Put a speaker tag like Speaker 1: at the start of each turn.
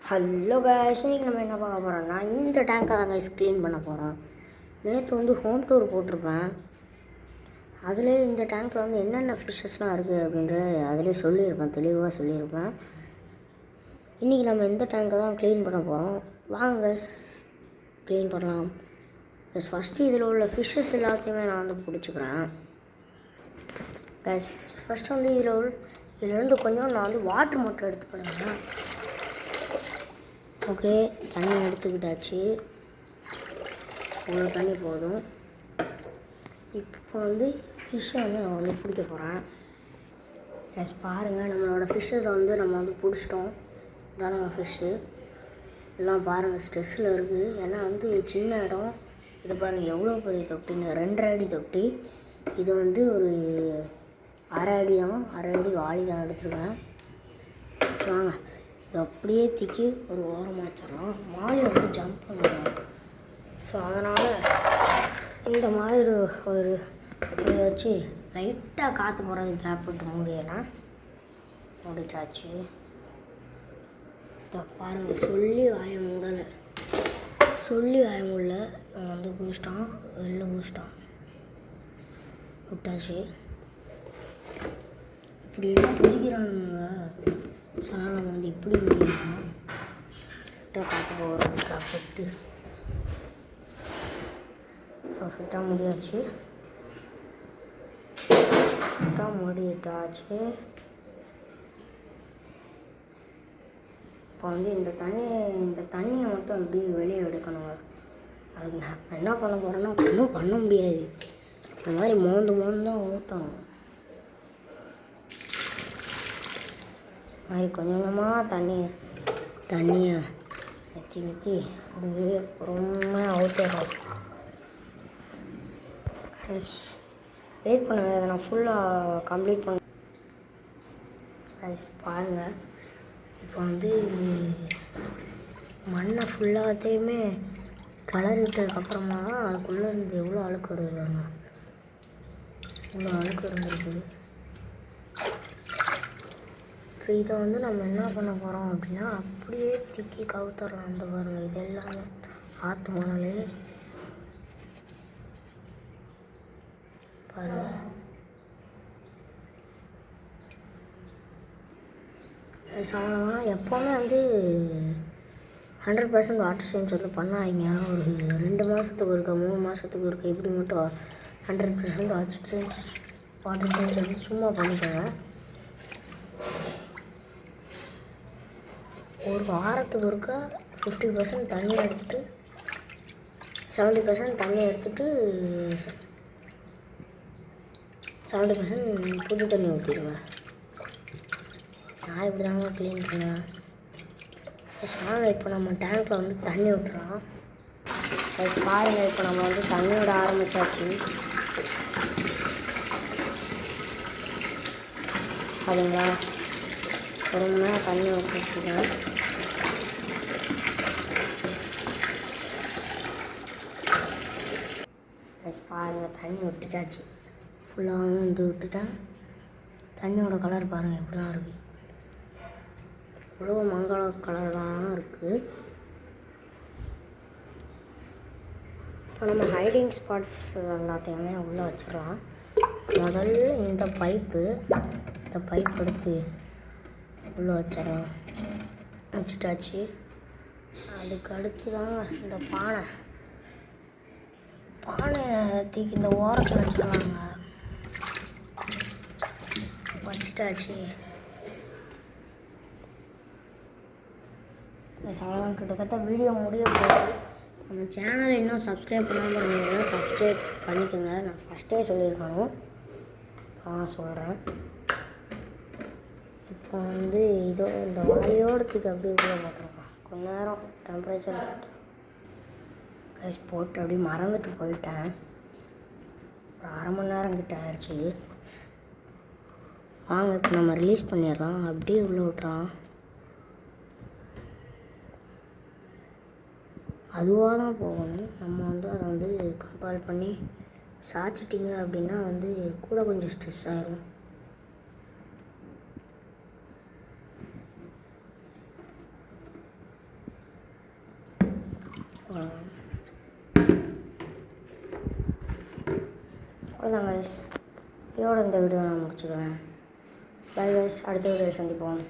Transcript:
Speaker 1: Hello guys, இன்றைக்கி நம்ம என்ன பார்க்க போகிறோம்னா இந்த டேங்கை தான் கைஸ் க்ளீன் பண்ண போகிறோம். நேற்று வந்து ஹோம் டூர் போட்டிருப்பேன். அதில் இந்த டேங்க்கில் வந்து என்னென்ன ஃபிஷ்ஷஸ்லாம் இருக்குது அப்படின்ற அதிலே சொல்லியிருப்பேன், தெளிவாக சொல்லியிருப்பேன். இன்றைக்கி நம்ம இந்த டேங்கை தான் க்ளீன் பண்ண போகிறோம். வாங்க கைஸ் க்ளீன் பண்ணலாம். கைஸ் ஃபஸ்ட்டு இதில் உள்ள ஃபிஷ்ஷஸ் எல்லாத்தையுமே நான் வந்து பிடிச்சிக்கிறேன். கைஸ் ஃபஸ்ட்டு வந்து இதிலேருந்து கொஞ்சம் நான் வந்து வாட்டர் மட்டும் எடுத்துக்கிடுவேன். ஓகே, தண்ணி எடுத்துக்கிட்டாச்சு. இவ்வளோ தண்ணி போதும். இப்போ வந்து ஃபிஷ்ஷை வந்து நான் வந்து பிடிக்க போகிறேன். எஸ் பாருங்கள், நம்மளோட ஃபிஷ்ஷை வந்து நம்ம வந்து பிடிச்சிட்டோம். இதான் நம்ம ஃபிஷ்ஷு எல்லாம் பாருங்கள் ஸ்ட்ரெஸ்ஸில் இருக்குது. ஏன்னா வந்து சின்ன இடம். இது பாருங்கள் எவ்வளோ பெரிய தொட்டின்னு, 2.5 அடி தொட்டி. இது வந்து ஒரு 1/2 அடி தான், 1/2 அடி வாளி தான் எடுத்துருக்கேன். வாங்க இது அப்படியே தூக்கி ஒரு ஓரமாக வச்சிடலாம். மாலி வந்து ஜம்ப் பண்ணுவோம். ஸோ அதனால் இந்த மாதிரி ஒரு இதை வச்சு லைட்டாக காற்று போகிறது கேப் விட்டு மூடியலாம். முடிச்சாச்சு. இதை பாருங்கள், சொல்லி வாய மூடலை, சொல்லி வாய மூடல. இவன் வந்து குதிச்சிட்டான், வெளில குதிச்சிட்டான், விட்டாச்சு. இப்படி எல்லாம் குதிக்கிறானுங்க. ஸோ அதனால் நம்ம வந்து இப்படி முடியலாம். காற்று போகிறது பர்ஃபெக்டாக முடியாச்சு. முடிட்டாச்சு. இப்போ வந்து இந்த தண்ணியை மட்டும் அப்படி வெளியே எடுக்கணுங்க. அதுக்கு நான் என்ன பண்ண போகிறேன்னா ஒன்றும் பண்ண முடியாது. இந்த மாதிரி மோந்து தான் ஊற்றணும். மாதிரி கொஞ்சம் கொஞ்சமாக தண்ணியை ஊற்றி அப்படியே பொறுமையாக ஊற்றிடுறோம். வெயிட் பண்ணுங்கள், அதை நான் ஃபுல்லாக கம்ப்ளீட் பண்ண. பாருங்கள், இப்போ வந்து மண்ணை ஃபுல்லாத்தையுமே கலர் விட்டதுக்கப்புறமா தான் அதுக்குள்ளே இருந்து எவ்வளோ அழுக்கு வருதுங்க. இவ்வளோ அழுக்கு இருந்துருக்கு. இப்போ இதை வந்து நம்ம என்ன பண்ண போகிறோம் அப்படின்னா அப்படியே தூக்கி கவுத்தரலாம். அந்த பாருங்கள், இது எல்லாமே ஆற்று மணல் பாருங்கள். அவ்வளோதான். எப்போவுமே வந்து 100% வாட்டர் சேஞ்ச் வந்து பண்ணாதீங்க. ஒரு 2 மாதத்துக்கு ஒருக்கா, 3 மாதத்துக்கு ஒருக்கா இப்படி மட்டும் 100% வாட்டர் சேஞ்ச் வந்து சும்மா பண்ணிக்கோங்க. ஒரு வாரத்துக்கு ஒருக்கா 50% தண்ணி எடுத்துகிட்டு 70% தண்ணி எடுத்துகிட்டு 70% புது தண்ணி ஊற்றிடுவேன். நான் இப்படி தாங்க க்ளீன் பண்ணுவேன். வாங்க இப்போ நம்ம டேங்க்கில் வந்து தண்ணி விட்டுறோம். அது பாருங்கள், இப்போ நம்ம வந்து தண்ணி விட ஆரம்பித்தாச்சு. அதுங்களா பொறுமையாக தண்ணி விட்டுருக்கேன். பாருங்கள், தண்ணி விட்டுட்டாச்சு. ஃபுல்லாக வந்து விட்டுட்டேன். தண்ணியோட கலர் பாருங்கள் எப்படி தான் இருக்குது. இவ்வளோ மங்கள கலர் தான் இருக்குது. இப்போ நம்ம ஹைடிங் ஸ்பாட்ஸ் எல்லாத்தையுமே உள்ளே வச்சிடலாம். முதல்ல இந்த பைப்பு எடுத்து உள்ளே வச்சிடலாம். வச்சுட்டாச்சு. அதுக்கு அடுத்து தாங்க இந்த பானை தூக்கி இந்த ஓரத்தில் வச்சுக்கலாங்க. வச்சுட்டாச்சு. அவ்வளோதான், கிட்டத்தட்ட வீடியோ முடிய போகுது. நம்ம சேனலை இன்னும் சப்ஸ்கிரைப் பண்ணாமல் இருந்தீங்கன்னா சப்ஸ்கிரைப் பண்ணிக்கோங்க. நான் ஃபஸ்ட்டே சொல்லியிருக்கணும், சொல்கிறேன். இப்போ வந்து இந்த வாளியோடு தூக்கி அப்படியே கூட போட்டிருக்கோம். கொஞ்ச நேரம் டெம்பரேச்சர் கைஸ் போட்டு அப்படியே மறந்துட்டு போயிட்டேன். ஒரு 1/2 மணி நேரம் கிட்ட ஆயிடுச்சு. வாங்க இப்போ நம்ம ரிலீஸ் பண்ணிடலாம். அப்படியே உள்ளே விட்டுறலாம். அதுவாக தான் போகணும். நம்ம வந்து அதை வந்து கம்பேர் பண்ணி சாய்ச்சிட்டிங்க அப்படின்னா வந்து கூட கொஞ்சம் ஸ்ட்ரெஸ் ஆகிரும். அவ்வளோதான் அவ்வளோதான் கைஸ். இதோட இந்த வீடியோ நான் முடிச்சுக்குவேன். பை கைஸ், அடுத்த வீடியோவில் சந்திப்போம்.